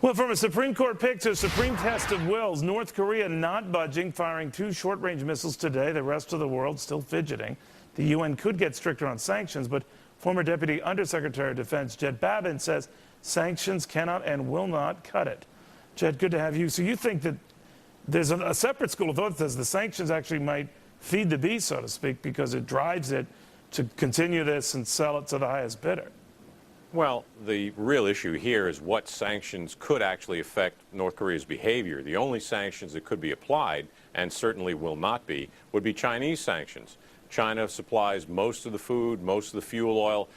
Well, from a Supreme Court pick to a Supreme test of wills, North Korea not budging, firing 2 short-range missiles today. The rest of the world still fidgeting. The UN could get stricter on sanctions, but former Deputy Undersecretary of Defense Jed Babbin says sanctions cannot and will not cut it. Jed, good to have you. So you think that there's a separate school of thought that says the sanctions actually might feed the beast, so to speak, because it drives it to continue this and sell it to the highest bidder? Well, the real issue here is what sanctions could actually affect North Korea's behavior. The only sanctions that could be applied, and certainly will not be, would be Chinese sanctions. China supplies most of the food, most of the fuel oil,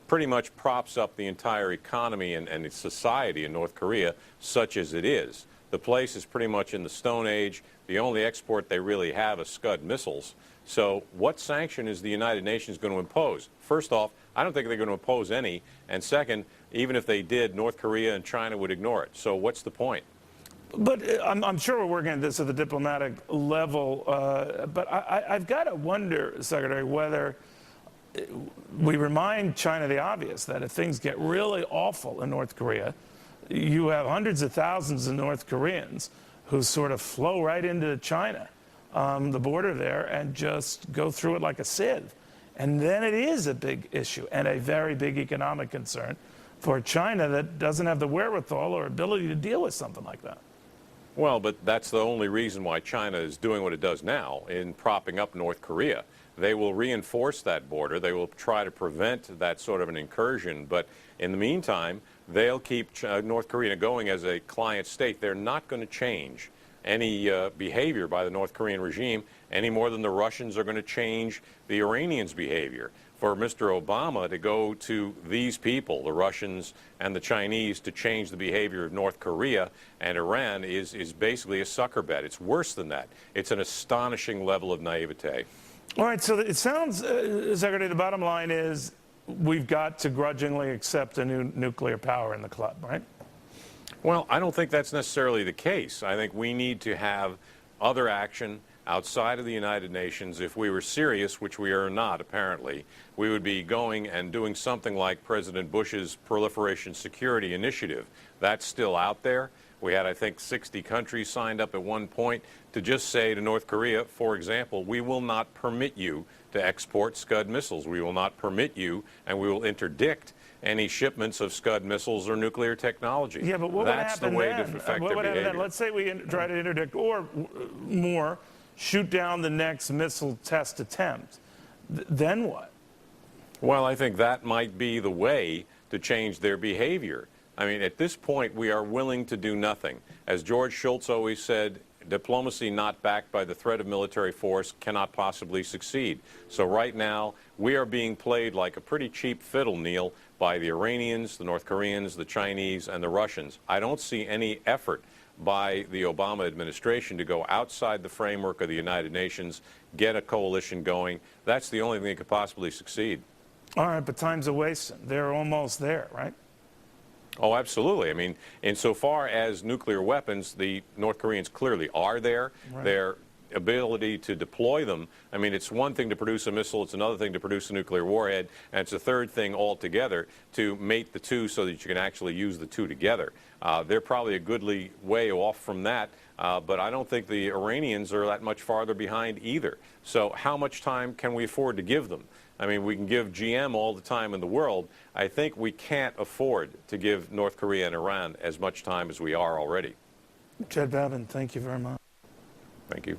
pretty much props up the entire economy and its society in North Korea, such as it is. The place is pretty much in the Stone Age. The only export they really have is Scud missiles. So what sanction is the United Nations going to impose? First off, I don't think they're going to impose any. And second, even if they did, North Korea and China would ignore it. So what's the point? But I'm sure we're working at this at the diplomatic level. But I've got to wonder, Secretary, whether we remind China the obvious, that if things get really awful in North Korea, you have hundreds of thousands of North Koreans who sort of flow right into China, the border there, and just go through it like a sieve. And then it is a big issue and a very big economic concern for China that doesn't have the wherewithal or ability to deal with something like that. Well, but that's the only reason why China is doing what it does now in propping up North Korea. They will reinforce that border. They will try to prevent that sort of an incursion. But in the meantime, they'll keep North Korea going as a client state. They're not going to change any behavior by the North Korean regime any more than the Russians are going to change the Iranians' behavior. For Mr. Obama to go to these people, the Russians and the Chinese, to change the behavior of North Korea and Iran is basically a sucker bet. It's worse than that. It's an astonishing level of naivete. All right, so it sounds, Secretary, the bottom line is we've got to grudgingly accept a new nuclear power in the club, right? Well, I don't think that's necessarily the case. I think we need to have other action outside of the United Nations. If we were serious, which we are not apparently, we would be going and doing something like President Bush's Proliferation Security Initiative. That's still out there. We had, I think, 60 countries signed up at one point to just say to North Korea, for example, we will not permit you to export Scud missiles. We will not permit you, and we will interdict any shipments of Scud missiles or nuclear technology. Yeah, but what That's would happen the way then? to affect What their would happen behavior. then? Let's say we try to interdict or more, shoot down the next missile test attempt. Then what? Well, I think that might be the way to change their behavior. I mean, at this point, we are willing to do nothing. As George Shultz always said, diplomacy not backed by the threat of military force cannot possibly succeed. So right now, we are being played like a pretty cheap fiddle, Neil, by the Iranians, the North Koreans, the Chinese, and the Russians. I don't see any effort by the Obama administration to go outside the framework of the United Nations, get a coalition going. That's the only thing that could possibly succeed. All right, but time's a wasting. They're almost there, right? Oh, absolutely. I mean, insofar as nuclear weapons, the North Koreans clearly are there. Right. Their ability to deploy them, I mean, it's one thing to produce a missile, it's another thing to produce a nuclear warhead, and it's a third thing altogether to mate the two so that you can actually use the two together. They're probably a goodly way off from that, but I don't think the Iranians are that much farther behind either. So how much time can we afford to give them? I mean, we can give GM all the time in the world. I think we can't afford to give North Korea and Iran as much time as we are already. Jed Babbin, thank you very much. Thank you.